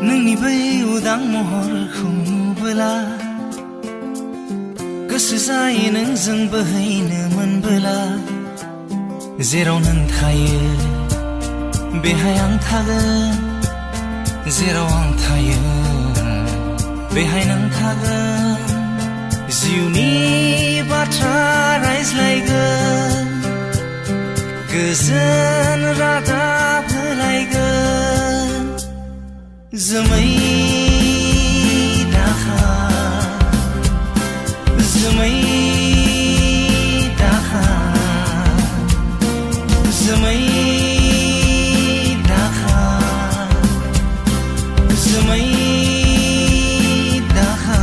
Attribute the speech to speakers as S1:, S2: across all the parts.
S1: नोंनि बै उदां महरखौ नुबोला गोसो जायो नोंजों बोहैनो मोनबोला जेराव नों थायो बेहाय आं थागोन जेराव आं थायो बेहाय नों थागोन जिउनि बाथ्रा रायज्लायगोन गोजोन रादाब होलायगोन जोमै दाखा जोमै दाखा जोमै दाखा जोमै दाखा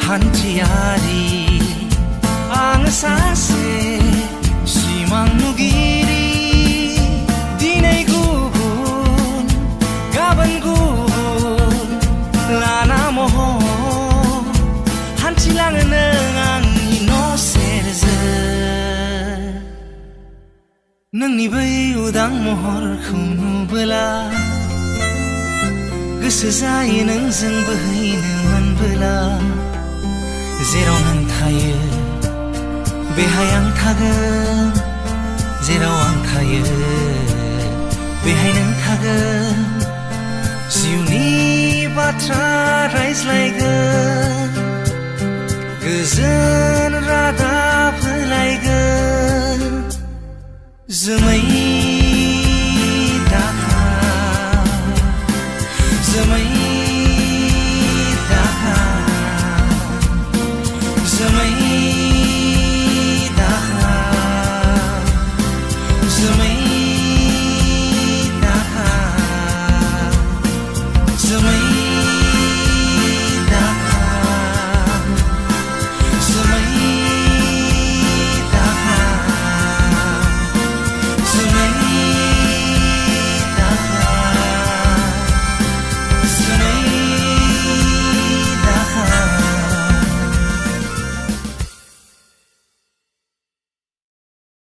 S1: हान्थियारि आं सासे सिमां नुगिरि दिनै गुबुन गाबोन गुबुन लाना महर हान्थिलाङो नों आंनि न' सेरजों नोंनि बै उदां महरखौ नुबोला गोसो जायो नोंजों बोहैनो मोनबोला जेराव नों थायो बेहाय आं थागोन जेराव आं थायो बेहाय नों थागोन जिउनि बाथ्रा रायज्लायगोन गोजोन रादाब होलायगोन जोमै